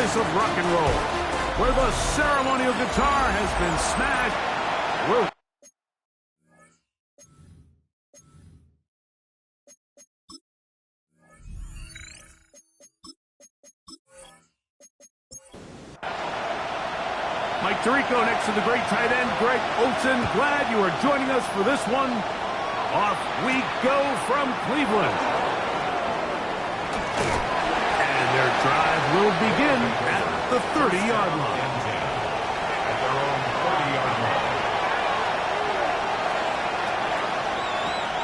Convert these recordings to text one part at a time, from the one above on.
birthplace of rock and roll, where the ceremonial guitar has been smashed. Mike Tirico next to the great tight end, Greg Olsen. Glad you are joining us for this one. Off we go from Cleveland. And their drive will begin at the 30-yard line. At their own 30-yard line.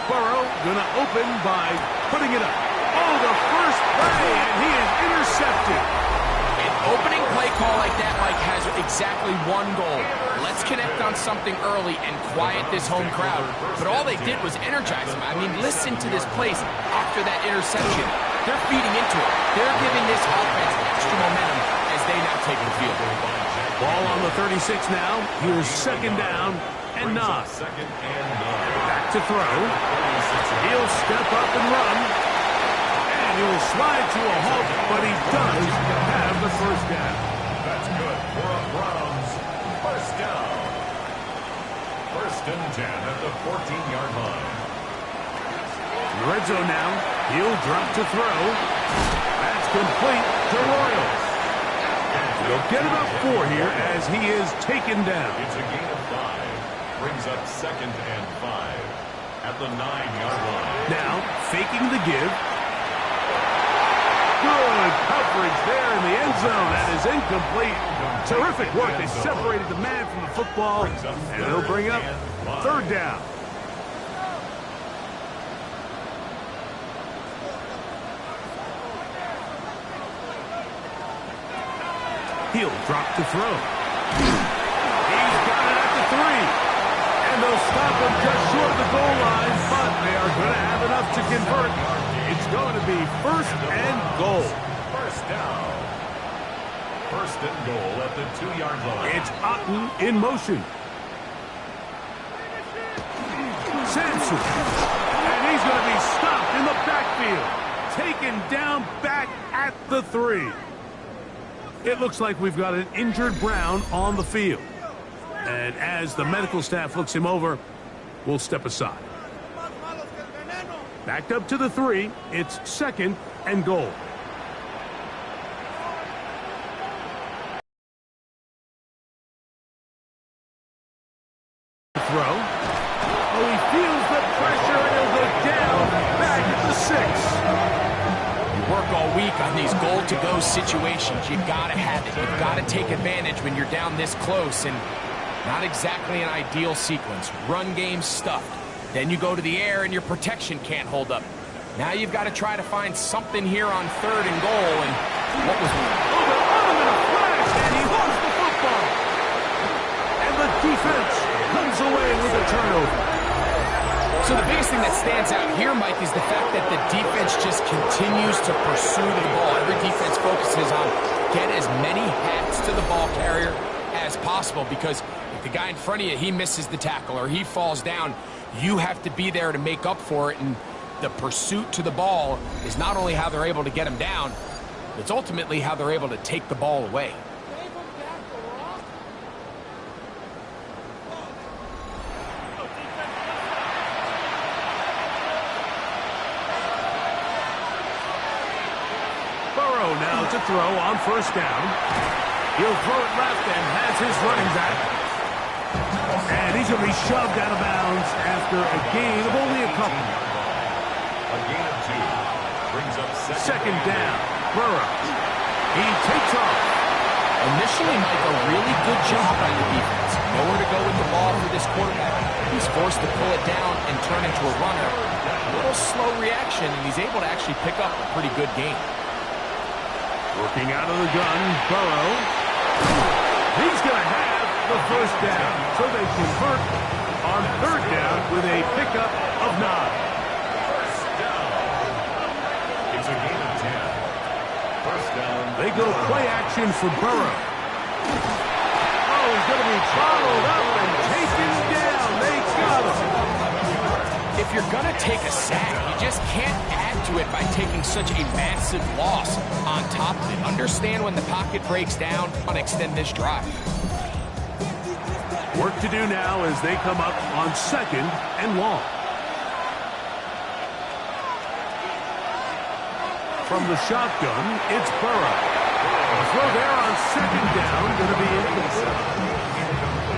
Burrow gonna open by putting it up. Oh, the first play, and he is intercepted. An opening play call like that, Mike, has exactly one goal. Let's connect on something early and quiet this home crowd. But all they did was energize them. I mean, listen to this place after that interception. They're feeding into it. They're giving this offense extra momentum as they now take the field. Ball on the 36 now. Here's second down and 9. Back to throw. He'll step up and run. And he will slide to a halt, but he does have the first down. That's good for a Browns first down. First and 10 at the 14-yard line. In the red zone now. He'll drop to throw. That's complete to Royals. They'll get about 4 here as he is taken down. It's a gain of 5. Brings up second and 5 at the 9-yard line. Now, faking the give. Good coverage there in the end zone. That is incomplete. Terrific work. They separated the man from the football, and they'll bring up third down. He'll drop to throw. He's got it at the 3. And they'll stop him just short of the goal line, but they are going to have enough to convert. It's going to be first and goal. First down. First and goal at the 2-yard line. It's Otten in motion. Sampson. And he's going to be stopped in the backfield. Taken down back at the 3. It looks like we've got an injured Brown on the field. And as the medical staff looks him over, we'll step aside. Backed up to the 3. It's second and goal. Throw. Oh, he feels the pressure, and he'll go down back at the 6. You work all week on these goal-to-go situations. You've got to have it. You've got to take advantage when you're down this close, and not exactly an ideal sequence. Run game stuffed. Then you go to the air, and your protection can't hold up. Now you've got to try to find something here on third and goal, and what was... Oh, they're on him in a flash, and he lost the football. And the defense comes away with a turnover. So the biggest thing that stands out here, Mike, is the fact that the defense just continues to pursue the ball. Every defense focuses on get as many hats to the ball carrier as possible, because if the guy in front of you, he misses the tackle or he falls down, you have to be there to make up for it. And the pursuit to the ball is not only how they're able to get him down, it's ultimately how they're able to take the ball away. Burrow now to throw on first down. He'll throw it left and has his running back. And he's going to be shoved out of bounds after a gain of only a couple. A gain of 2. Brings up second down. Burrow. He takes off. Initially, Mike, a really good job by the defense. Nowhere to go with the ball for this quarterback. He's forced to pull it down and turn into a runner. A little slow reaction, and he's able to actually pick up a pretty good gain. Working out of the gun, Burrow. He's going to have the first down. So they convert on third down with a pickup of 9. First down. It's a gain of 10. First down. They go play action for Burrow. Oh, he's going to be bottled up and taken down. They got him. If you're going to take a sack, you just can't add to it by taking such a massive loss on top of it. Understand when the pocket breaks down and extend this drive. Work to do now as they come up on 2nd and long. From the shotgun, it's Burrow. The throw there on 2nd down, going to be incomplete.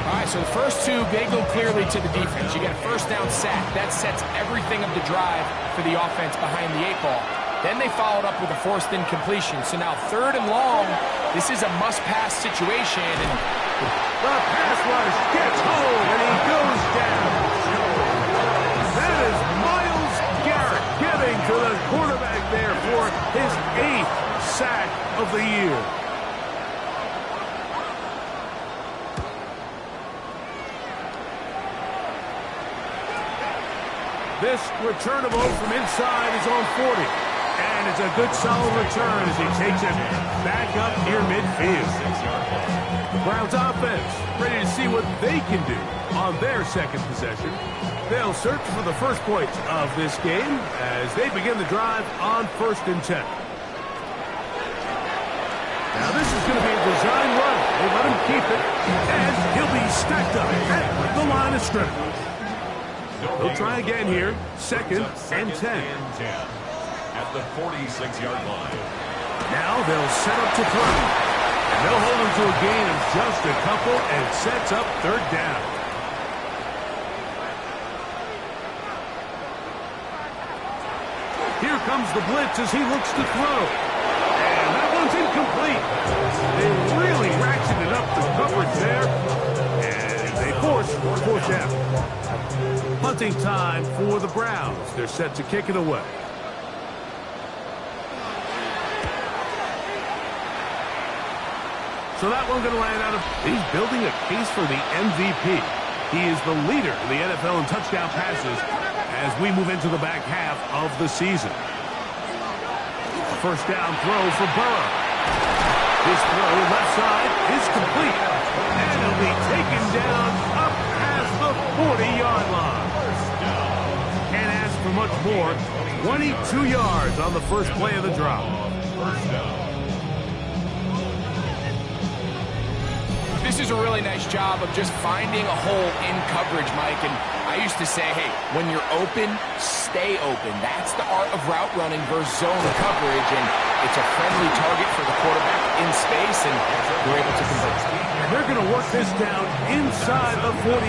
All right, so the first two, they go clearly to the defense. You get a first down sack. That sets everything of the drive for the offense behind the 8-ball. Then they followed up with a forced incompletion. So now 3rd and long, this is a must-pass situation. And the pass rush gets home, and he goes down. That is Myles Garrett getting to the quarterback there for his 8th sack of the year. This returnable from inside is on 40. And it's a good solid return as he takes it back up near midfield. The Browns offense ready to see what they can do on their 2nd possession. They'll search for the first points of this game as they begin the drive on 1st and 10. Now this is going to be a design run. They let him keep it, and he'll be stacked up at the line of scrimmage. They'll try again here, 2nd and 10. At the 46-yard line. Now they'll set up to throw. And they'll hold him to a gain of just a couple and sets up 3rd down. Here comes the blitz as he looks to throw. And that one's incomplete. They really ratcheted up the coverage there. And they force 4th down. Punting time for the Browns. They're set to kick it away. So that one going to land out of... He's building a case for the MVP. He is the leader in the NFL in touchdown passes as we move into the back half of the season. A first down throw for Burrow. His throw left side is complete. And it'll be taken down up past the 40-yard line. Can't ask for much more. 22 yards on the first play of the drive. First down. This is a really nice job of just finding a hole in coverage, Mike. And I used to say, hey, when you're open, stay open. That's the art of route running versus zone coverage. And it's a friendly target for the quarterback in space, and they're able to convert. And they're going to work this down inside the 45.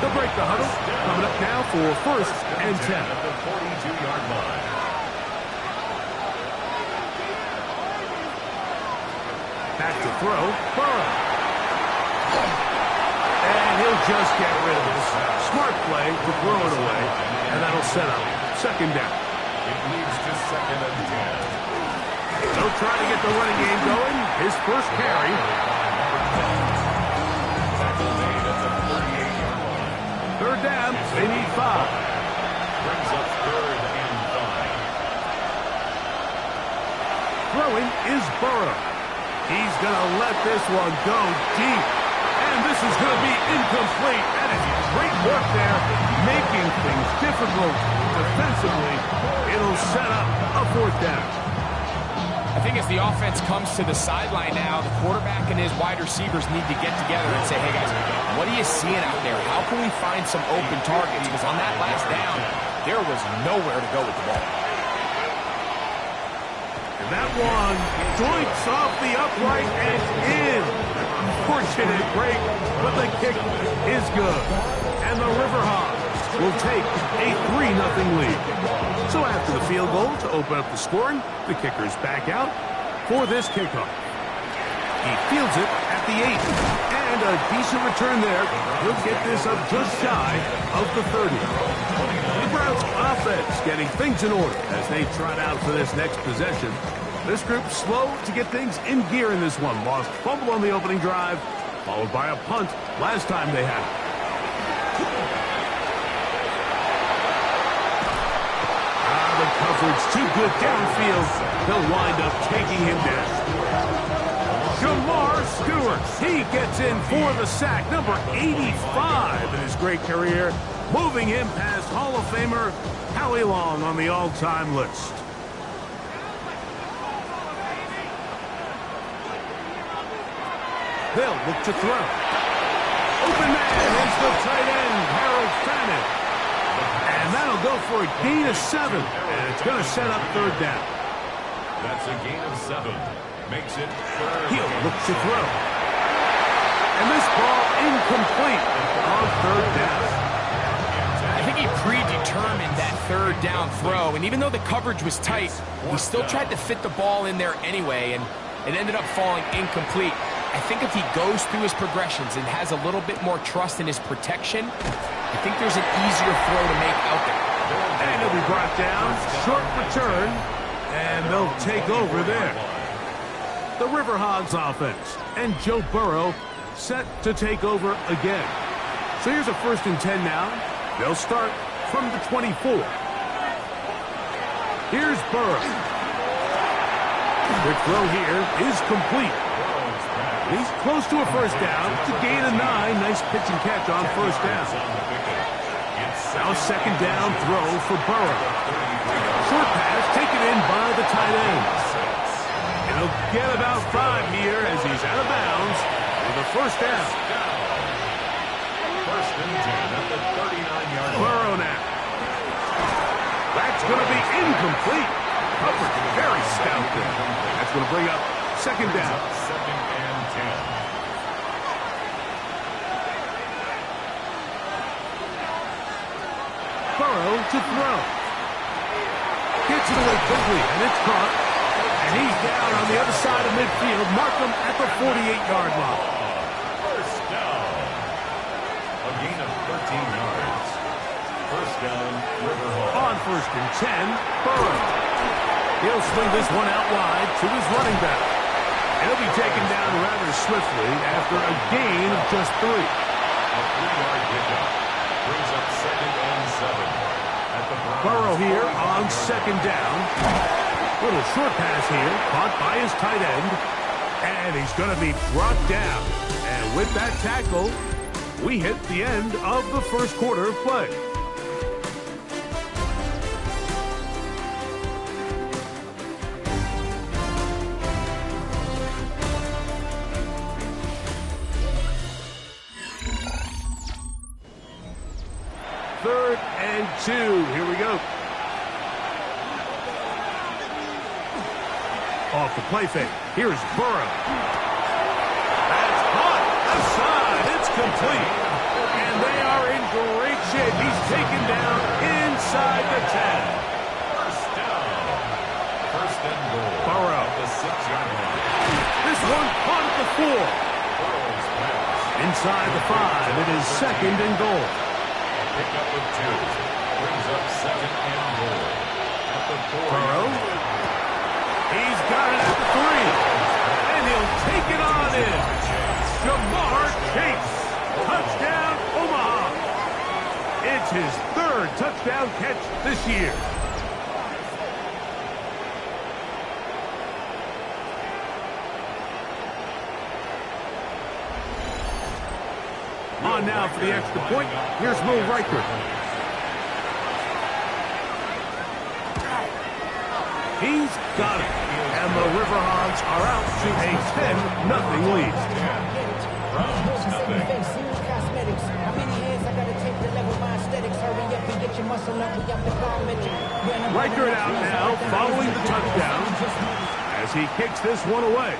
They'll break the huddle. Coming up now for 1st and 10. At the 42-yard line. Back to throw, Burrow. And he'll just get rid of it. Smart play to throw it away, and that'll set up 2nd down. It leads to 2nd and 10. They'll try to get the running game going. His first carry. Tackle made at the 38-yard line. 3rd down, they need 5. Brings up 3rd and 5. Throwing is Burrow. He's going to let this one go deep. And this is going to be incomplete. That is great work there, making things difficult defensively. It'll set up a 4th down. I think as the offense comes to the sideline now, the quarterback and his wide receivers need to get together and say, hey, guys, what are you seeing out there? How can we find some open targets? Because on that last down, there was nowhere to go with the ball. That one joints off the upright and in. Fortunate break, but the kick is good. And the River Hogs will take a 3-0 lead. So after the field goal to open up the scoring, the kicker's back out for this kickoff. He fields it at the 8. And a decent return there. He'll get this up just shy of the 30. The Browns offense getting things in order as they trot out for this next possession. This group slow to get things in gear in this one. Lost fumble on the opening drive, followed by a punt last time they had it. The coverage too good downfield. They'll wind up taking him down. Jamar Stewart, he gets in for the sack, number 85 in his great career. moving him past Hall of Famer Howie Long on the all-time list. They'll look to throw. Open man is the tight end, Harold Fannin. And that'll go for a gain of 7. And it's going to set up third down. That's a gain of 7. Makes it third. He'll look to throw. And this ball incomplete on third down. I think he predetermined that third down throw, and even though the coverage was tight, he still tried to fit the ball in there anyway, and it ended up falling incomplete. I think if he goes through his progressions and has a little bit more trust in his protection, I think there's an easier throw to make out there. And he'll be brought down, short return, and they'll take over there. The River Hogs offense, and Joe Burrow set to take over again. So here's a 1st and 10 now. They'll start from the 24. Here's Burrow. The throw here is complete. He's close to a first down. It's a gain of 9. Nice pitch and catch on first down. Now 2nd down throw for Burrow. Short pass taken in by the tight end. He'll get about 5 here as he's out of bounds with a first down. 1st and 10 at the 39-yard line. Burrow now. That's going to be incomplete. Coverage very stout there. That's going to bring up 2nd down. 2nd and 10. Burrow to throw. Gets it away quickly, and it's caught. And he's down on the other side of midfield. Mark him at the 48-yard line. First down. A gain of 13 yards. First down, River Hogs. On 1st and 10, Burrow. He'll swing this one out wide to his running back. And he'll be taken down rather swiftly after a gain of just 3. A 3-yard pickup. Brings up 2nd and 7. At the Burrow here on 2nd down. Little short pass here, caught by his tight end. And he's going to be brought down. And with that tackle, we hit the end of the 1st quarter of play. Third and 2. Here we go. Off the play fake. Here's Burrow. That's caught. Outside. It's complete. And they are in great shape. He's taken down inside the 10. First down. 1st and goal. Burrow. At the 6-yard line. This one caught at the 4. Burrow's pass. Inside the 5. It is 2nd and goal. Pickup of 2. Brings up 2nd and goal. At the 4. Burrow. He's got it at the 3. And he'll take it on in. Jamar Chase. Touchdown, Omaha. It's his 3rd touchdown catch this year. On now for the extra point. Here's Will Riker. He's got it. And the River Hogs are out to a 10-0 lead. Riker out now following the touchdown as he kicks this one away.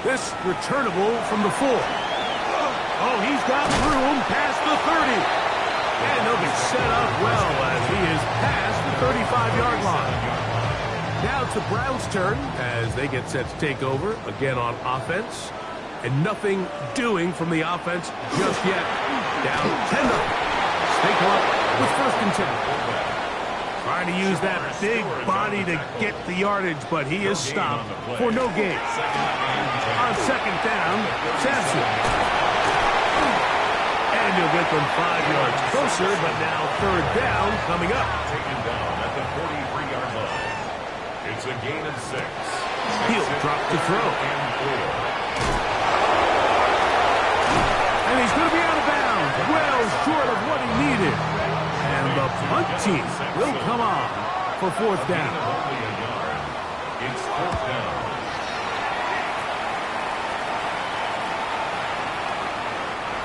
This returnable from the 4. Oh, he's got room past the 30. And he'll be set up well as he is past the 35-yard line. Now it's the Browns' turn as they get set to take over again on offense. And nothing doing from the offense just yet. Down 10-0. Stay caught with 1st and 10. Trying to use that big body to get the yardage, but he is stopped for no gain. On 2nd down, Sampson. And he'll get them 5 yards closer, but now 3rd down coming up. Taken down at the 43-yard line. It's a gain of 6. He'll drop to throw. And he's going to be out of bounds. Well short of The punt team will come on for fourth down. Only a yard. It's fourth down.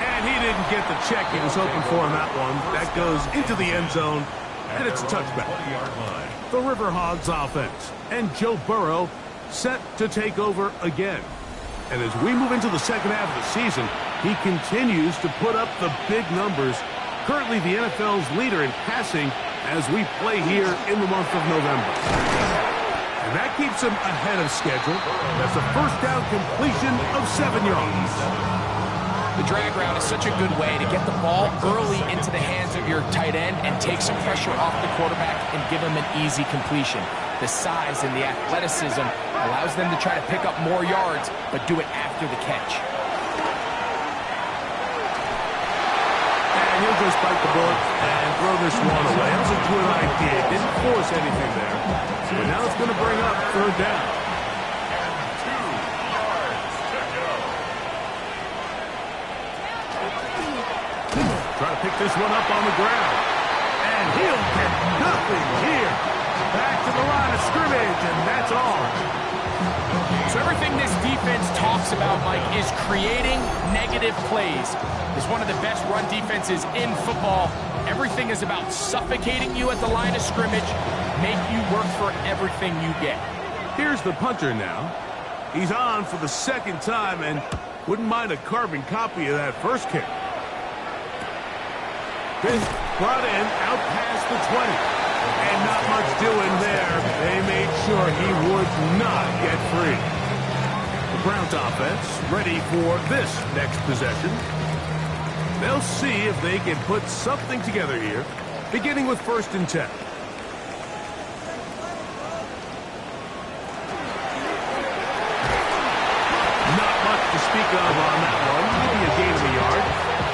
And he didn't get the check he was hoping for on that one. That goes into the end zone, and it's a touchback. 20-yard line. The River Hogs offense, and Joe Burrow set to take over again. And as we move into the second half of the season, he continues to put up the big numbers. Currently the NFL's leader in passing as we play here in the month of November. And that keeps him ahead of schedule. That's a first down completion of 7 yards. The drag route is such a good way to get the ball early into the hands of your tight end and take some pressure off the quarterback and give him an easy completion. The size and the athleticism allows them to try to pick up more yards, but do it after the catch. And he'll just bite the bullet and throw this one away. That was a good idea. Didn't force anything there. But now it's going to bring up third down. Try to pick this one up on the ground. And he'll get nothing here. Back to the line of scrimmage, and that's all. So everything this defense talks about, Mike, is creating negative plays. It's one of the best run defenses in football. Everything is about suffocating you at the line of scrimmage, make you work for everything you get. Here's the punter now. He's on for the second time and wouldn't mind a carbon copy of that first kick. This brought in out past the 20. And not much doing there. They made sure he would not get free. The Browns offense ready for this next possession. They'll see if they can put something together here, beginning with 1st and 10. Not much to speak of on that one. Maybe a gain of a yard.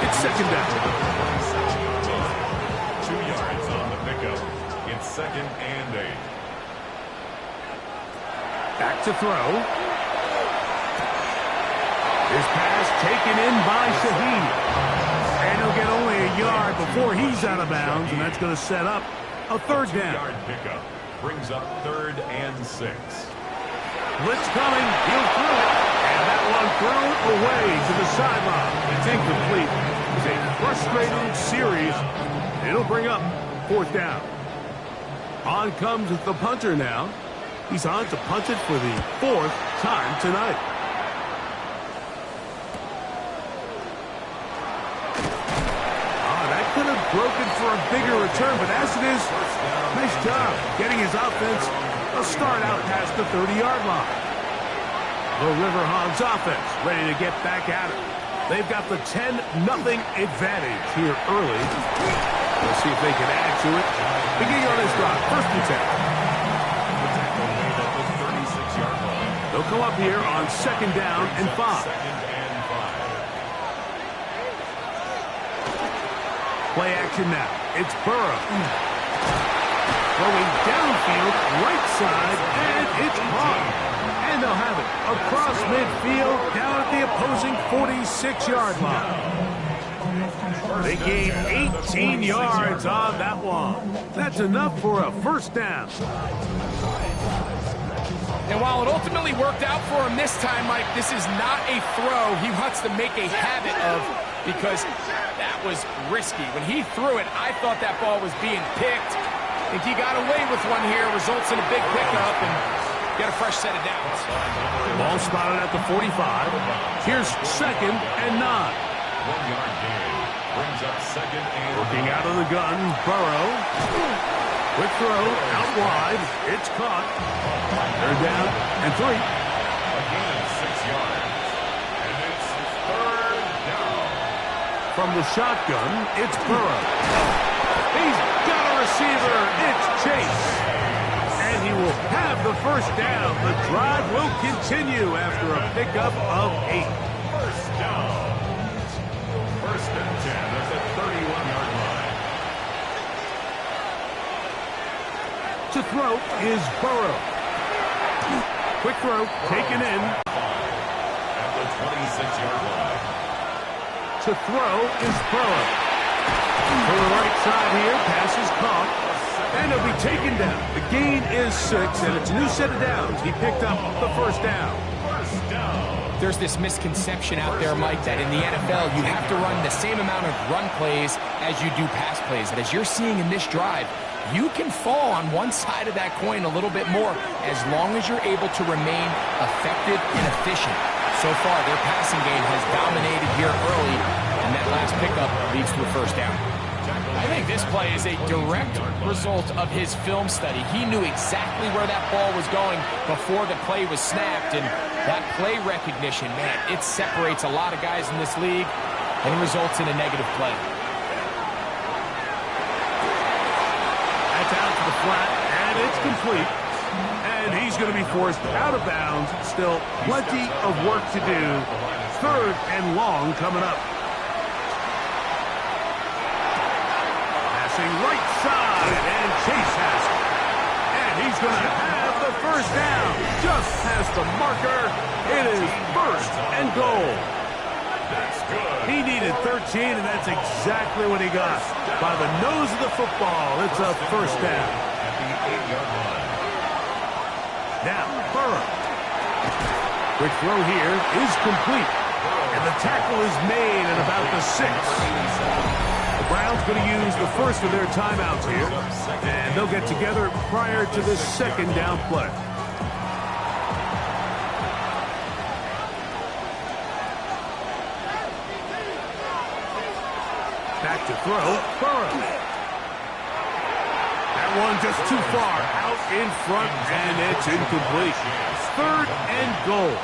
It's 2nd down. 2 yards on the pickup. It's 2nd and 8. Back to throw. His pass taken in by Shaheed. And he'll get only a yard before he's out of bounds, and that's going to set up a 3rd down. 2-yard pickup brings up 3rd and 6. Blitz coming. He'll throw it. And that one thrown away to the sideline. It's incomplete. It's a frustrating series. It'll bring up 4th down. On comes the punter now. He's on to punt it for the 4th time tonight. That could have broken for a bigger return, but as it is, nice job getting his offense a start out past the 30-yard line. The River Hogs offense ready to get back at it. They've got the 10-0 advantage here early. We'll see if they can add to it. Beginning on his drive, 1st and 10. They'll come up here on 2nd down and 5. Play action now. It's Burrow. Throwing downfield, right side, and it's caught. And they'll have it across midfield, down at the opposing 46-yard line. They gained 18 yards on that one. That's enough for a 1st down. And while it ultimately worked out for him this time, Mike, this is not a throw he wants to make a habit of, because that was risky. When he threw it, I thought that ball was being picked. I think he got away with one here, results in a big pickup, and get a fresh set of downs. Ball spotted at the 45. Here's 2nd and 9. 1-yard gain brings up 2nd and 9. Looking out of the gun, Burrow. Quick throw, out wide. It's caught. 3rd down and 3. Again, 6 yards. And it's 3rd down. From the shotgun, it's Burrow. He's got a receiver. It's Chase. And he will have the 1st down. The drive will continue after a pickup of 8. 1st down. 1st and 10 at the 31-yard line. To throw is Burrow. Quick throw, taken in. At the 26-yard line. To throw is Burrow. To the right side here, pass is caught, and he'll be taken down. The gain is 6, and it's a new set of downs. He picked up the first down. There's this misconception out there, Mike, that in the NFL you have to run the same amount of run plays as you do pass plays. And as you're seeing in this drive, you can fall on one side of that coin a little bit more as long as you're able to remain effective and efficient. So far, their passing game has dominated here early, and that last pickup leads to a first down. I think this play is a direct result of his film study. He knew exactly where that ball was going before the play was snapped, and that play recognition, man, it separates a lot of guys in this league and results in a negative play. That's out to the flat, and it's complete. And he's going to be forced out of bounds. Still plenty of work to do. 3rd and long coming up. Right side, and Chase has it. And he's going to have the first down. Just past the marker. It is 1st and goal. That's good. He needed 13, and that's exactly what he got. By the nose of the football, it's a first down. At the 8-yard line. Now, Burrow. Quick throw here is complete. And the tackle is made at about the 6. Browns going to use the first of their timeouts here, and they'll get together prior to the 2nd down play. Back to throw, Burrow. That one just too far, out in front, and it's incomplete. 3rd and goal.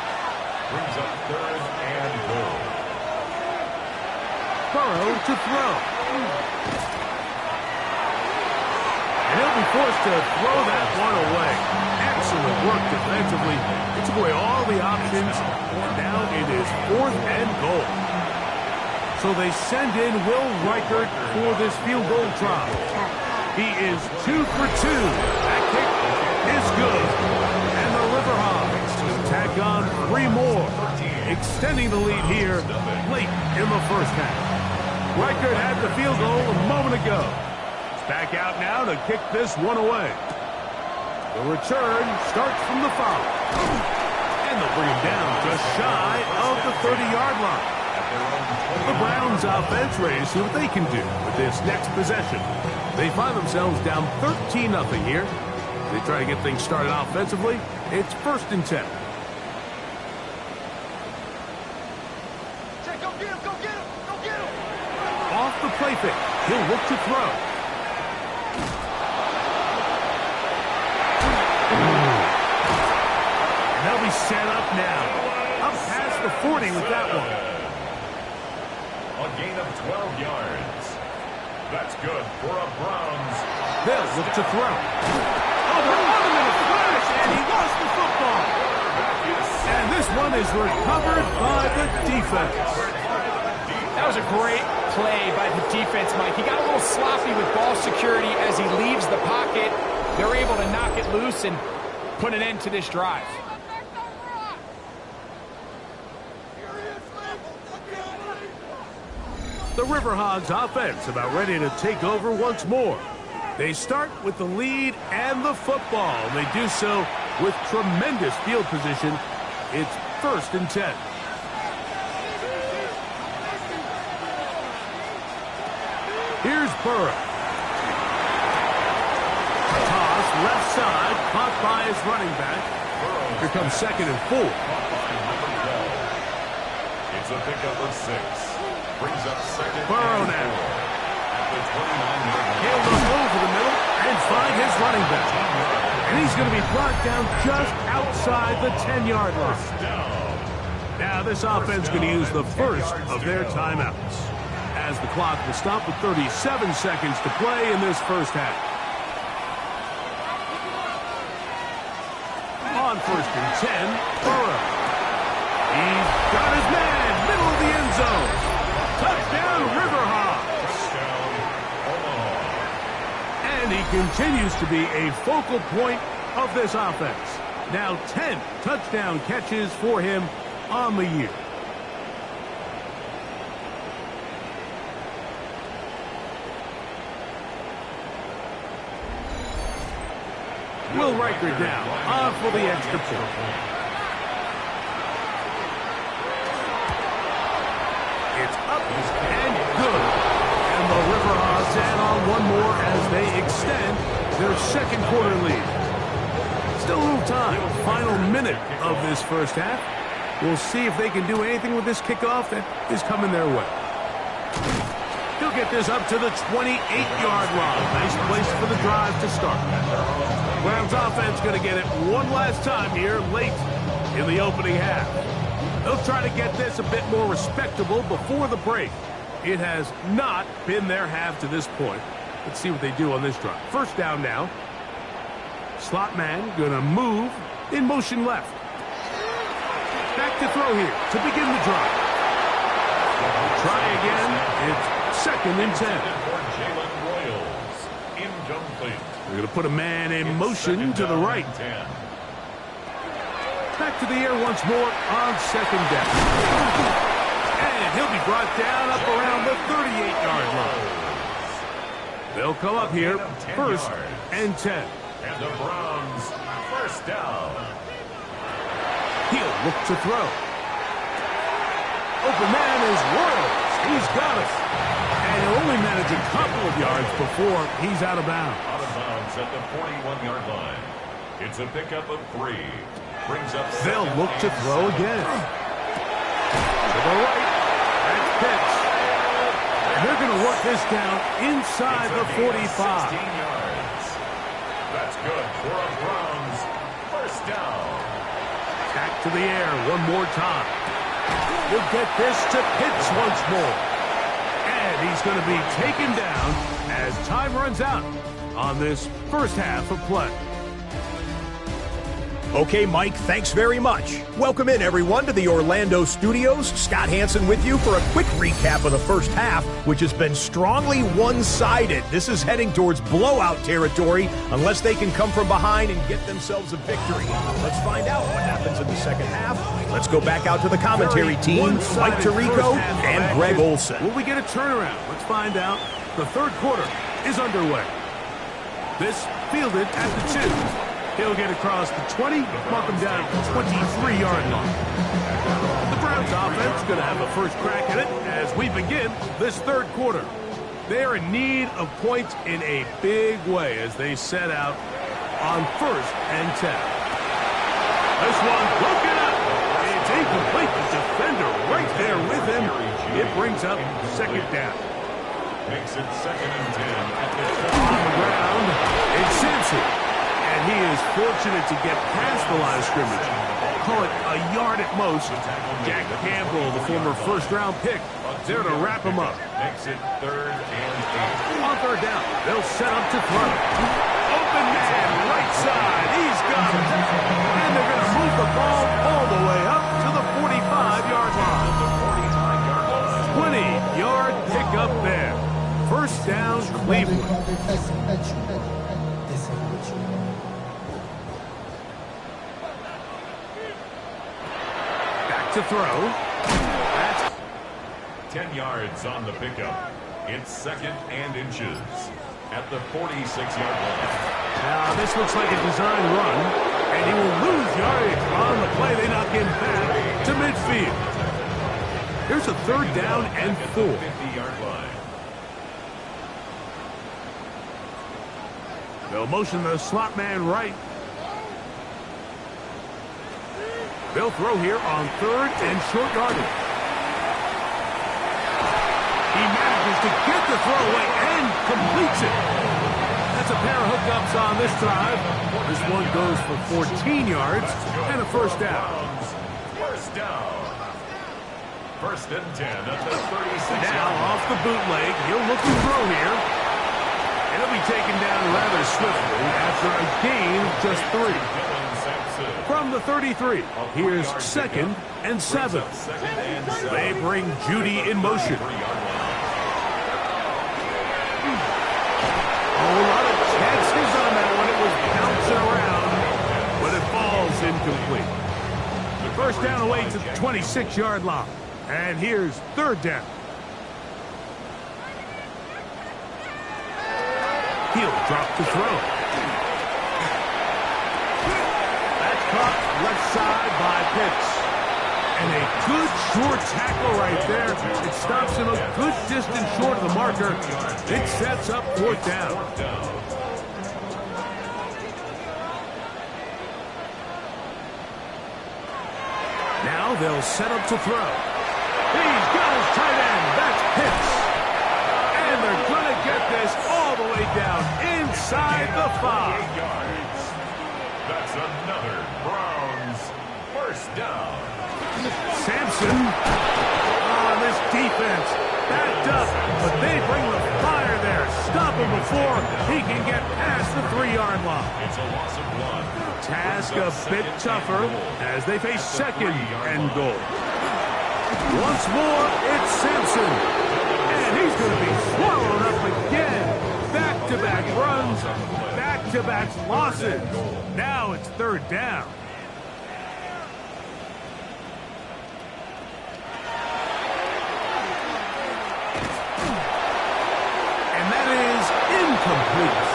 Brings up 3rd and goal. Burrow to throw. And he'll be forced to throw that one away. Excellent work defensively. He took away all the options. Now it is 4th and goal. So they send in Will Reichert for this field goal try. He is 2 for 2. That kick is good. And the Riverhawks tack on 3 more, extending the lead here late in the first half. Reichert had the field goal a moment ago. He's back out now to kick this one away. The return starts from the foul. And they'll bring him down just shy of the 30-yard line. The Browns offense ready to see what they can do with this next possession. They find themselves down 13-0 here. They try to get things started offensively. It's 1st and 10. Off the play fake. He'll look to throw. And they'll be set up now. Up past the 40 with that one. A gain of 12 yards. That's good for a Browns. They'll look to throw. Oh, they're on him in a flash, and he lost the football. And this one is recovered by the defense. That was a great play by the defense, Mike. He got a little sloppy with ball security as he leaves the pocket. They're able to knock it loose and put an end to this drive. The Riverhogs offense about ready to take over once more. They start with the lead and the football. They do so with tremendous field position. It's 1st and 10. Here's Burrow. Toss left side, caught by his running back. Here comes 2nd and 4. It's a pickup of 6. Brings up 2nd. Burrow now. At the 29-yard line. He'll look over the middle and find his running back. And he's going to be brought down just outside the 10-yard line. Now this offense is going to use the first of their timeouts, as the clock will stop with 37 seconds to play in this first half. On 1st and 10, Burrow. He's got his man, middle of the end zone. Touchdown, Riverhawks. And he continues to be a focal point of this offense. Now 10 touchdown catches for him on the year. Will Riker down, on for the extra point. It's up and good. And the River Hogs add on one more as they extend their second quarter lead. Still a little time. Final minute of this first half. We'll see if they can do anything with this kickoff that is coming their way. He'll get this up to the 28-yard line. Nice place for the drive to start. Browns offense going to get it one last time here late in the opening half. They'll try to get this a bit more respectable before the break. It has not been their half to this point. Let's see what they do on this drive. First down now. Slot man going to move in motion left. Back to throw here to begin the drive. Try again. It's second and 10. They're going to put a man in motion to the right. Back to the air once more on second down. And he'll be brought down up around the 38-yard line. They'll come up here first and 10. And the Browns first down. He'll look to throw. Open man is Royals. He's got it. And he'll only manage a couple of yards before he's out of bounds. Out of bounds at the 41-yard line. It's a pickup of 3. Brings up. They'll look to throw again. To the right. That's pitch. And they're going to work this down inside the 45. 16 yards. That's good for a Browns first down. Back to the air one more time. He'll get this to Pitts once more. And he's going to be taken down as time runs out on this first half of play. Okay, Mike, thanks very much. Welcome in, everyone, to the Orlando studios. Scott Hansen with you for a quick recap of the first half, which has been strongly one-sided. This is heading towards blowout territory unless they can come from behind and get themselves a victory. Let's find out what happens in the second half. Let's go back out to the commentary team, Mike Tirico and Greg Olson. Will we get a turnaround? Let's find out. The third quarter is underway. This fielded at the 2. He'll get across the 20, mark him down at the 23-yard line. The Browns offense going to have a first crack at it as we begin this third quarter. They are in need of points in a big way as they set out on first and 10. This one broken up. It's incomplete. The defender right there with him. It brings up second down. Makes it second and 10 at the on the ground. It's Simpson. And he is fortunate to get past the line of scrimmage. Call it a yard at most. Jack Campbell, the former first-round pick, there to wrap him up. Makes it third and 8. On third down, they'll set up to throw. Open man, right side. He's got it. And they're going to move the ball all the way up to the 45-yard line. 20-yard pickup there. First down, Cleveland. To throw. That's 10 yards on the pickup. It's second and inches at the 46-yard line. Now, this looks like a design run, and he will lose yardage on the play. They knock him back to midfield. Here's a third down and 4. 50-yard line. They'll motion the slot man right. They'll throw here on third and short yardage. He manages to get the throw away and completes it. That's a pair of hookups on this drive. This one goes for 14 yards and a first down. First down. First and 10 at the 36. Now off the bootleg. He'll look to throw here. And he'll be taken down rather swiftly after a gain of just 3. From the 33, here's second and 7. They bring Judy in motion. A lot of chances on that one. It was bouncing around, but it falls incomplete. The first down away to the 26-yard line. And here's third down. He'll drop to throw. caught left side by Pitts. And a good short tackle right there. It stops him a good distance short of the marker. It sets up fourth down. Now they'll set up to throw. He's got his tight end. That's Pitts. And they're going to get this all the way down inside the 5. That's another Browns first down. Sampson on this defense. Backed up, but they bring the fire there. Stop him before he can get past the 3-yard line. It's a loss of 1. Task a bit tougher as they face second and goal. Once more, it's Sampson. And he's going to be swallowed up again. Back-to-back runs, back-to-back losses. Now it's third down. And that is incomplete.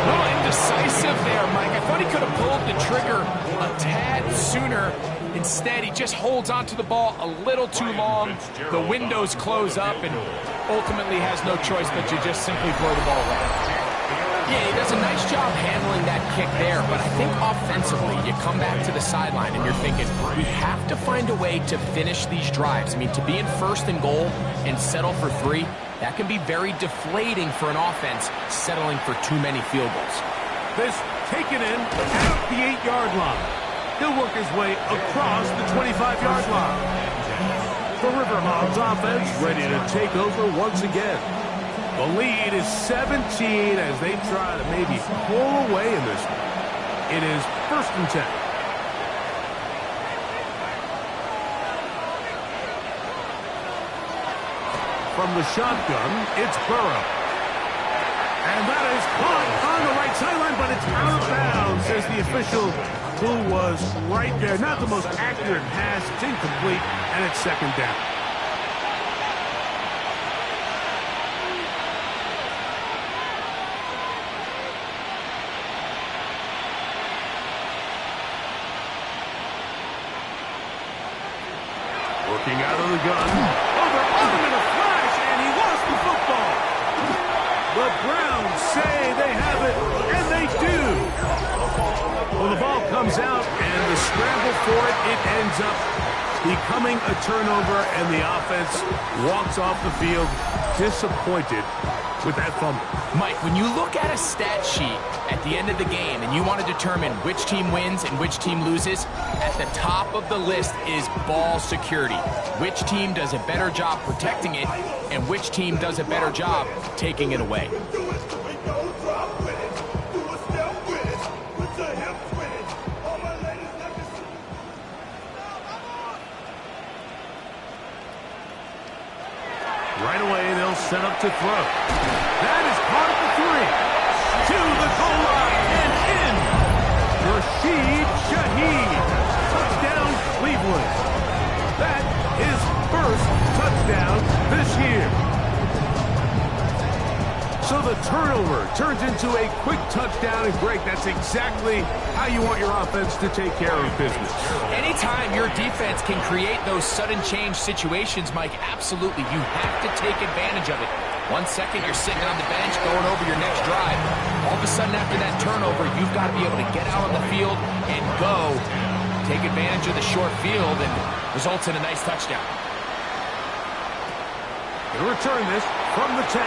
Well, indecisive there, Mike. I thought he could have pulled the trigger a tad sooner. Instead, he just holds onto the ball a little too long. The windows close up and ultimately has no choice but to just simply throw the ball away. Yeah, he does a nice job handling that kick there, but I think offensively, you come back to the sideline and you're thinking, we have to find a way to finish these drives. I mean, to be in first and goal and settle for 3, that can be very deflating for an offense settling for too many field goals. This taken in at the 8-yard line. He'll work his way across the 25-yard line. The River Hogs offense ready to take over once again. The lead is 17 as they try to maybe pull away in this one. It is first and 10. From the shotgun, it's Burrow. And that is caught on the right sideline, but it's out of bounds, says the official who was right there. Not the most accurate pass. It's incomplete, and it's second down. Working out of the gun. Over in a flash, and he lost the football. The Browns say they have it, and they do. Well, the ball comes out, and the scramble for it, it ends up becoming a turnover, and the offense walks off the field disappointed with that fumble. Mike, when you look at a stat sheet at the end of the game and you want to determine which team wins and which team loses, at the top of the list is ball security. Which team does a better job protecting it and which team does a better job taking it away. Right away, they'll set up to throw. That is caught at the 3. To the goal line and in. Rashid Shaheed. Touchdown, Cleveland. That is first touchdown this year. So the turnover turns into a quick touchdown, and Greg, that's exactly how you want your offense to take care of business. Anytime your defense can create those sudden change situations, Mike, absolutely, you have to take advantage of it. 1 second, you're sitting on the bench going over your next drive. All of a sudden, after that turnover, you've got to be able to get out on the field and go, take advantage of the short field, and results in a nice touchdown. He'll return this from the 10.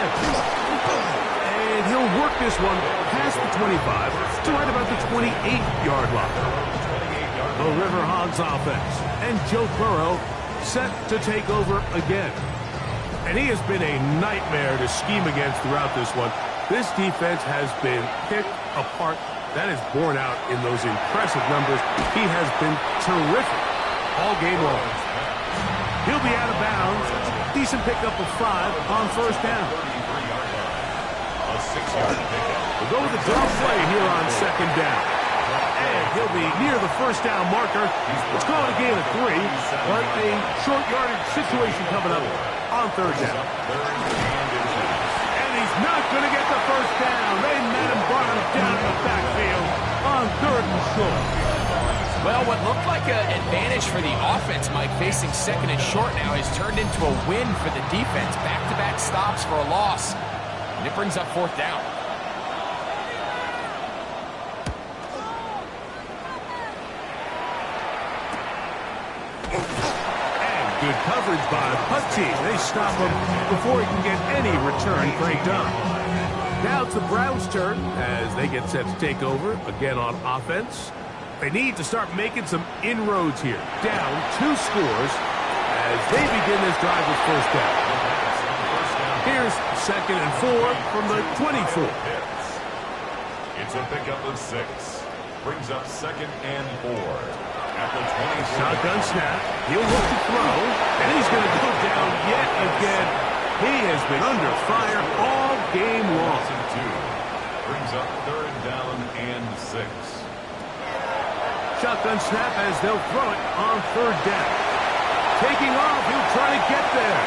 And he'll work this one past the 25 to right about the 28-yard line. The River Hogs offense and Joe Burrow set to take over again. And he has been a nightmare to scheme against throughout this one. This defense has been picked apart. That is borne out in those impressive numbers. He has been terrific all game long. He'll be out of bounds. Decent pickup of 5 on first down. A 6-yard pickup. We'll go with the draw play here on second down. And he'll be near the first down marker. Let's call it a gain of 3, but a short yardage situation coming up on third down. And he's not going to get the first down. They met him, brought him down to the backfield on third and short. Well, what looked like an advantage for the offense, Mike, facing second and short now, has turned into a win for the defense. Back-to-back stops for a loss. And it brings up fourth down. And good coverage by Putty. They stop him before he can get any return cranked up. Now it's the Browns' turn as they get set to take over again on offense. They need to start making some inroads here. Down 2 scores as they begin this drive with first down. Here's second and 4 from the 24. It's a pickup of 6. Brings up second and 4. At the 24. Shotgun snap. He'll look to throw. And he's going to go down yet again. He has been under fire all game long. 2. Brings up third down and 6. Shotgun snap as they'll throw it on third down. Taking off, he'll try to get there.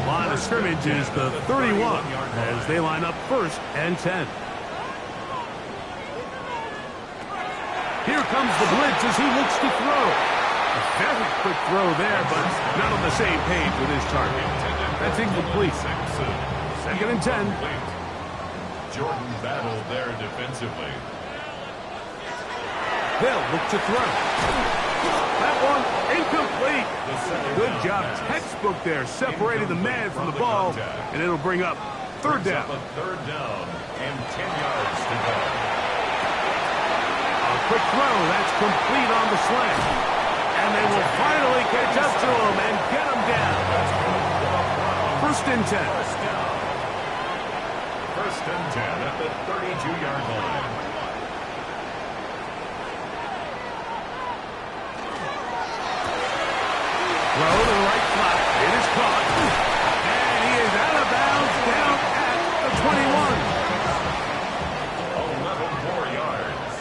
Line of scrimmage is the 31 as they line up first and 10. Here comes the blitz as he looks to throw. A very quick throw there, but not on the same page with his target. That's incomplete. Second and 10. Jordan battled there defensively. They'll look to throw. That one incomplete. Good job. Textbook there, separating the man from the ball, and it'll bring up third down. Third down and 10 yards to go. A quick throw. That's complete on the slant. And they will finally catch up to him and get him down. First and 10. First and 10 at the 32-yard line. Throw to the right flat. It is caught. And he is out of bounds down at the 21. 11 more yards.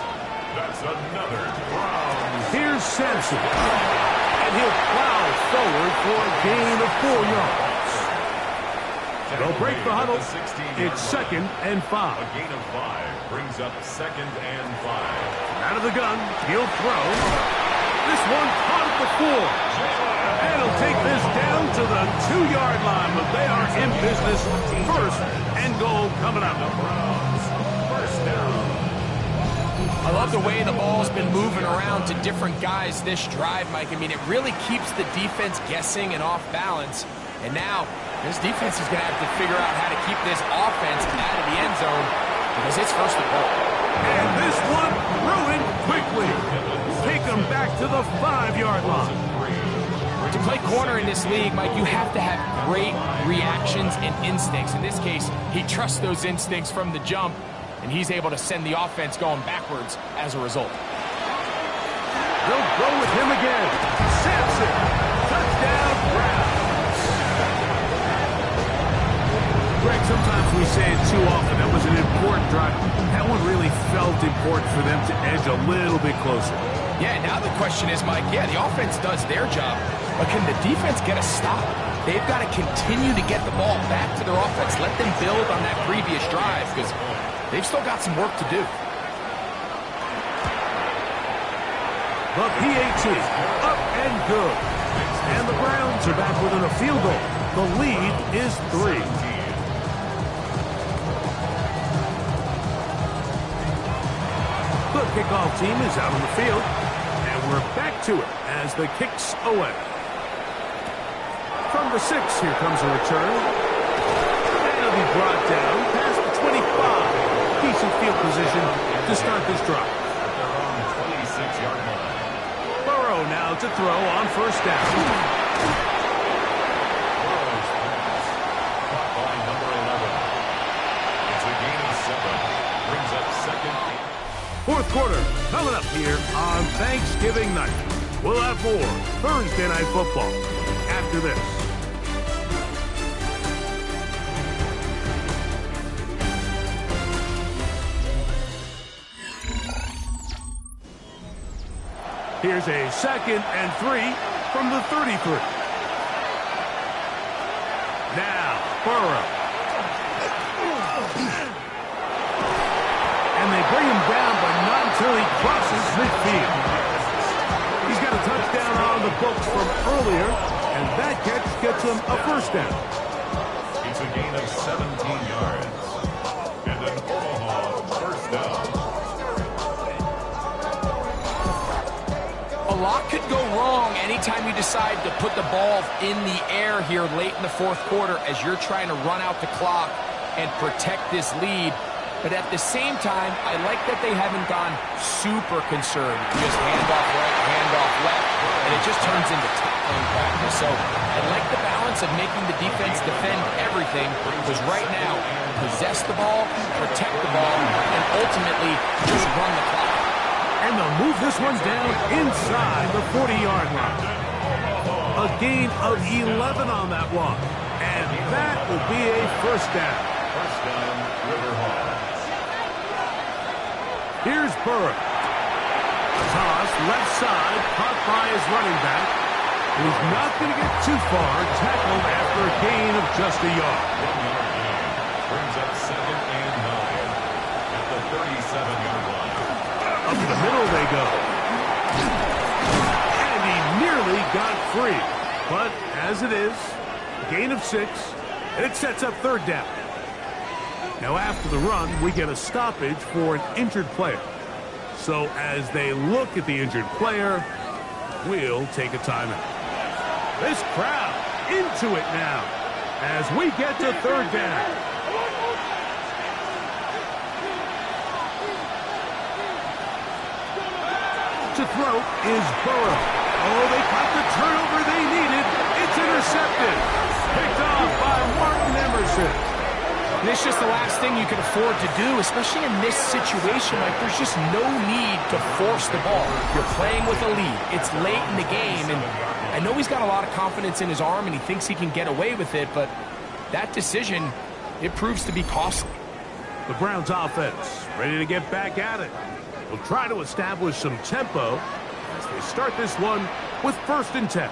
That's another Browns. Here's Sampson. And he'll plow forward for a gain of 4 yards. They'll break the huddle. It's second and 5. A gain of 5 brings up second and 5. Out of the gun. He'll throw. This one caught at the 4. And he'll take this down to the 2-yard line, but they are in business. First and goal coming up. First down. I love the way the ball's been moving around to different guys this drive, Mike. I mean, it really keeps the defense guessing and off balance. And now, this defense is going to have to figure out how to keep this offense out of the end zone because it's first and goal. And this one ruined quickly. Take them back to the 5-yard line. To play corner in this league, Mike, you have to have great reactions and instincts. In this case, he trusts those instincts from the jump, and he's able to send the offense going backwards as a result. They'll go with him again. Sampson. Touchdown, Browns. Greg, sometimes we say it too often. That was an important drive. That one really felt important for them to edge a little bit closer. Yeah, now the question is, Mike, yeah, the offense does their job, but can the defense get a stop? They've got to continue to get the ball back to their offense. Let them build on that previous drive because they've still got some work to do. The PAT, up and good. And the Browns are back within a field goal. The lead is 3. The kickoff team is out on the field, and we're back to it as the kick's away. From the 6, here comes a return. And it'll be brought down past the 25. Decent field position to start this drive. They're on the 26-yard line. Burrow now to throw on first down. Burrow's pass. Caught by number 11. It's a gain of 7. Brings up second. Fourth quarter coming up here on Thanksgiving night. We'll have more Thursday Night Football after this. Here's a second and 3 from the 33. Now, Burrow. bring him down, but not until he crosses midfield. He's got a touchdown on the books from earlier, and that catch gets him a first down. It's a gain of 17 yards. And an Omaha first down. A lot could go wrong anytime you decide to put the ball in the air here late in the fourth quarter as you're trying to run out the clock and protect this lead. But at the same time, I like that they haven't gone super conservative. Just hand off right, hand off left, and it just turns into tackling practice. So I like the balance of making the defense defend everything, because right now, possess the ball, protect the ball, and ultimately just run the clock. And they'll move this one down inside the 40-yard line. A gain of 11 on that one. And that will be a first down. First down, River Hogs. Here's Burrow. Toss left side, caught by his running back. He's not going to get too far, tackled after a gain of just a yard. 1 yard gain. Brings up 2nd and 9 at the 37-yard line. Up the middle they go. And he nearly got free. But as it is, gain of 6, and it sets up third down. Now after the run, we get a stoppage for an injured player. So as they look at the injured player, we'll take a timeout. This crowd into it now as we get to third down. To throw is Burrow. Oh, they caught the turnover they needed. It's intercepted. Picked off by Martin Emerson. And it's just the last thing you can afford to do, especially in this situation. Like, there's just no need to force the ball. You're playing with a lead. It's late in the game, and I know he's got a lot of confidence in his arm, and he thinks he can get away with it, but that decision, it proves to be costly. The Browns offense ready to get back at it. We'll try to establish some tempo as they start this one with 1st and 10.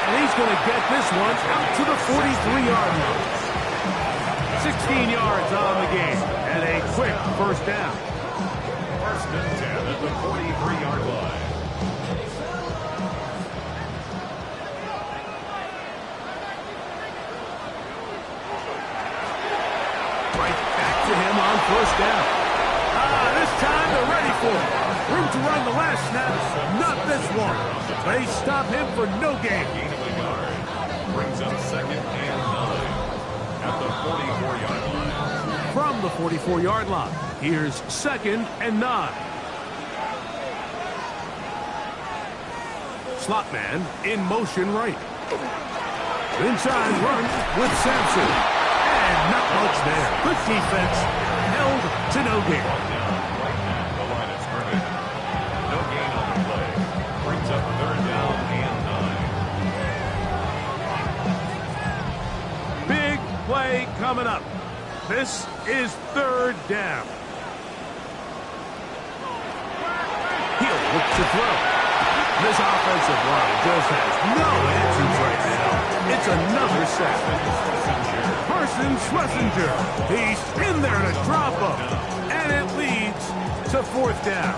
And he's going to get this one out to the 43-yard line. 16 yards on the game and a quick first down. 1st and 10 at the 43-yard line. Right back to him on first down. This time they're ready for it. Room to run the last snap, not this one. They stop him for no gain. Gain of a yard. Brings up 2nd and 9 at the 44-yard line. From the 44-yard line, here's 2nd and 9. Slot man in motion right. Inside run with Sampson. And not much there. Good defense. Held to no gain. Right at the line of scrimmage. No gain on the play. Brings up 3rd down and 9. Big play coming up. This is 3rd down. He'll look to throw. This offensive line just has no answers right now. It's another sack. Carson Schlesinger. He's in there to drop him. And it leads to 4th down.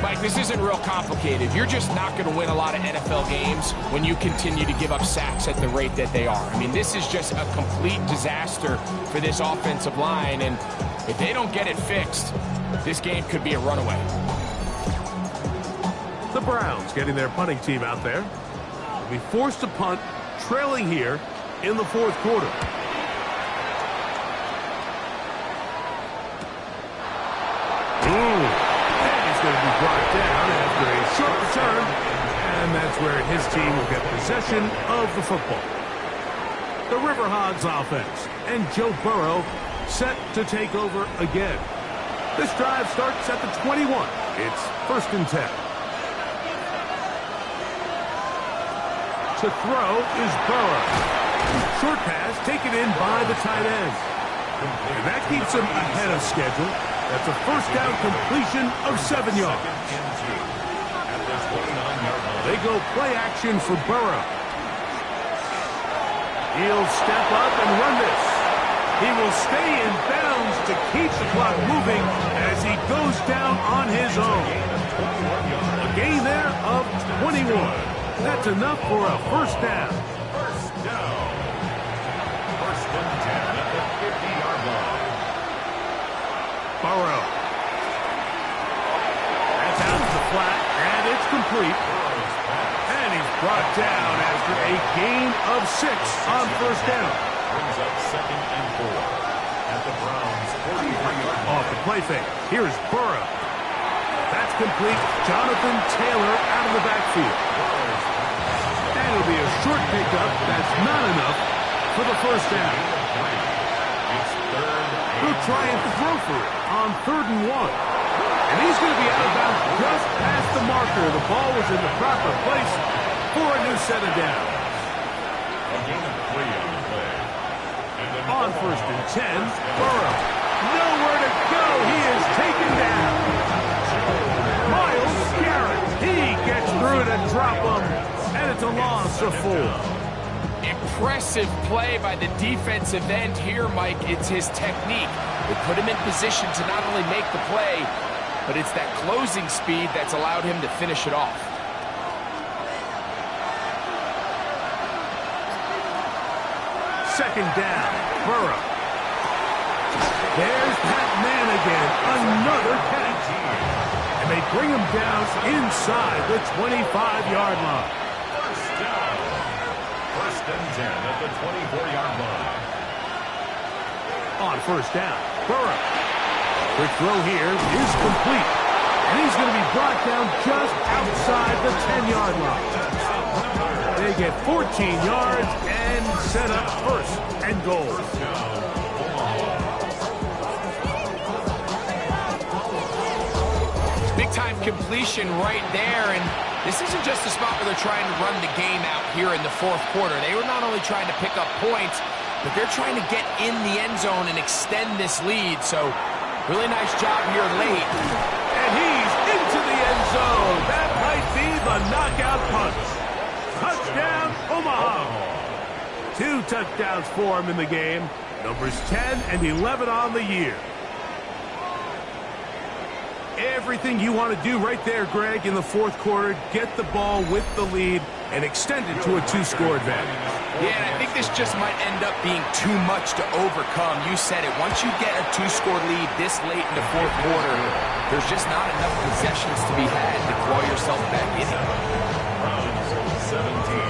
Mike, this isn't real complicated. You're just not going to win a lot of NFL games when you continue to give up sacks at the rate that they are. I mean, this is just a complete disaster for this offensive line, and if they don't get it fixed, this game could be a runaway. The Browns getting their punting team out there. They'll be forced to punt, trailing here in the 4th quarter. Going to be brought down after a short return, and that's where his team will get possession of the football. The River Hogs offense and Joe Burrow set to take over again. This drive starts at the 21. It's 1st and 10. To throw is Burrow. Short pass taken in by the tight end. And that keeps him ahead of schedule. That's a first down completion of 7 yards. They go play action for Burrow. He'll step up and run this. He will stay in bounds to keep the clock moving as he goes down on his own. A gain there of 21. That's enough for a first down. First down. First and 10 at the 50-yard line. Burrow. That's out to the flat, and it's complete. And he's brought down after a gain of 6 on first down. Brings up second and 4 at the Browns' 43-yard line. Off the play fake. Here's Burrow. That's complete. Jonathan Taylor out of the backfield. And it'll be a short pickup. That's not enough for the first down. It's third. He'll try and throw for it on 3rd and 1. And he's going to be out of bounds just past the marker. The ball was in the proper place for a new set of downs. A gain of 3 on the play. On 1st and 10, Burrow. Nowhere to go. He is taken down. Myles Garrett. He gets through to drop him. And it's a loss of 4. Impressive play by the defensive end here, Mike. It's his technique. It put him in position to not only make the play, but it's that closing speed that's allowed him to finish it off. Second down, Burrow. There's that man again. Another catch. And they bring him down inside the 25-yard line. First down. First and 10 at the 24-yard line. On first down, Burrow. Quick throw here is complete. And he's going to be brought down just outside the 10-yard line. They get 14 yards and set up first and goal. Big-time completion right there, and this isn't just a spot where they're trying to run the game out here in the 4th quarter. They were not only trying to pick up points, but they're trying to get in the end zone and extend this lead. So, really nice job here late. And he's into the end zone. That might be the knockout punch. Touchdown, Omaha. 2 touchdowns for him in the game. Numbers 10 and 11 on the year. Everything you want to do right there, Greg, in the 4th quarter. Get the ball with the lead and extend it to a 2-score advantage. Yeah, and I think this just might end up being too much to overcome. You said it. Once you get a 2-score lead this late in the 4th quarter, there's just not enough possessions to be had to claw yourself back in it. Browns 17.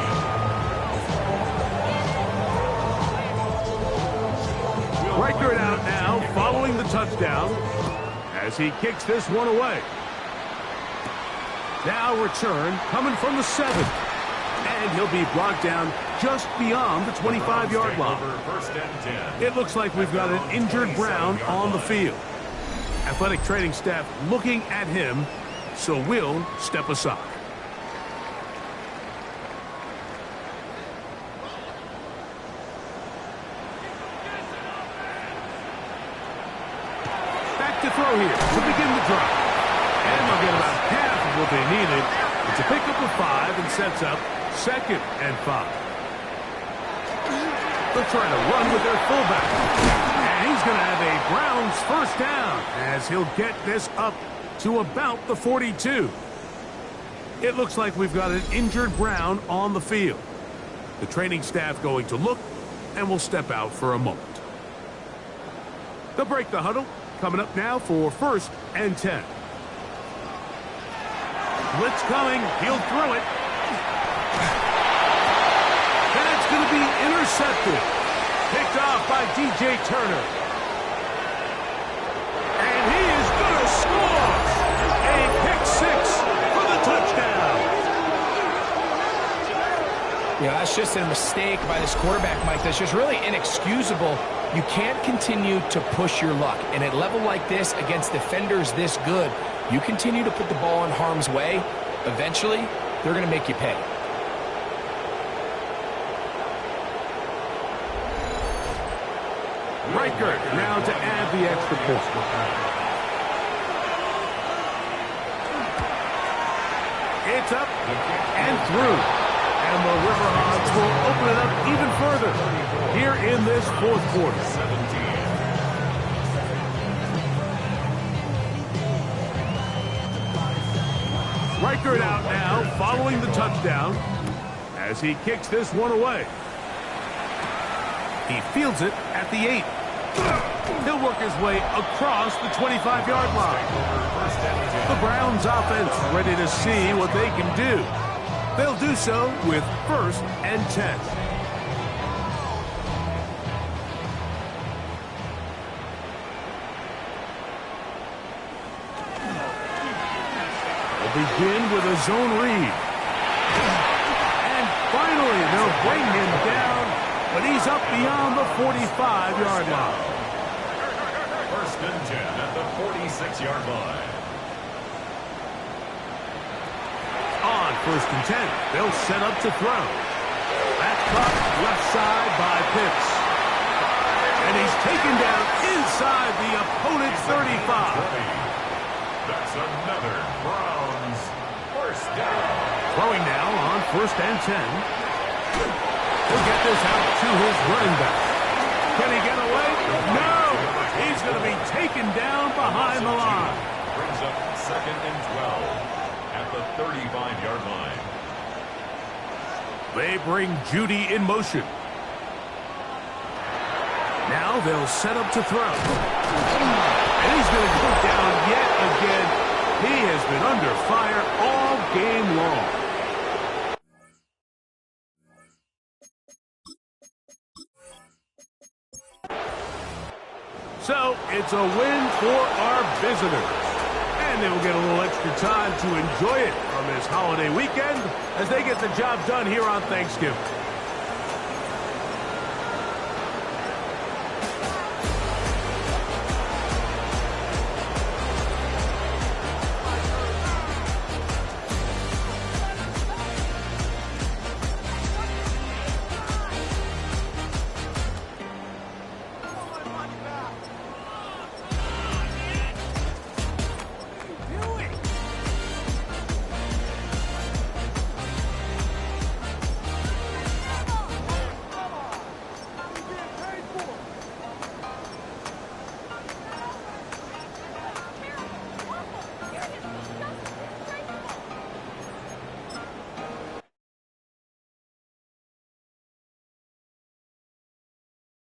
Reichert out now, following the touchdown, as he kicks this one away. Now return, coming from the 7. And he'll be brought down just beyond the 25-yard line. First and 10. It looks like we've got an injured Brown on the field. Athletic training staff looking at him, so we'll step aside. Back to throw here to begin the drive. And they'll get about half of what they needed. It's a pickup of 5 and sets up 2nd and 5. They're trying to run with their fullback. And he's going to have a Browns first down as he'll get this up to about the 42. It looks like we've got an injured Brown on the field. The training staff going to look and will step out for a moment. They'll break the huddle. Coming up now for 1st and 10. Blitz coming. He'll throw it. That's going to be intercepted. Picked off by DJ Turner. And he is going to score. A pick 6 for the touchdown. Yeah, that's just a mistake by this quarterback, Mike. That's just really inexcusable. You can't continue to push your luck. And at a level like this, against defenders this good, you continue to put the ball in harm's way, eventually, they're going to make you pay. Reichert now to add the extra point. It's up and through. And And the River Hogs will open it up even further here in this fourth quarter. 17. Riker out now, following the touchdown, as he kicks this one away. He fields it at the 8. He'll work his way across the 25-yard line. The Browns offense ready to see what they can do. They'll do so with 1st and 10. Begin with a zone read. And finally, they'll bring him down, but he's up beyond the 45-yard line. 1st and 10 at the 46-yard line. On 1st and 10, they'll set up to throw. That's caught left side by Pitts. And he's taken down inside the opponent's 35. That's another Browns 1st down. Throwing now on 1st and 10. He'll get this out to his running back. Can he get away? No! He's going to be taken down behind the line. Brings up 2nd and 12 at the 35-yard line. They bring Judy in motion. Now they'll set up to throw. And he's going to go down yet again. He has been under fire all game long. So, it's a win for our visitors. And they will get a little extra time to enjoy it on this holiday weekend as they get the job done here on Thanksgiving.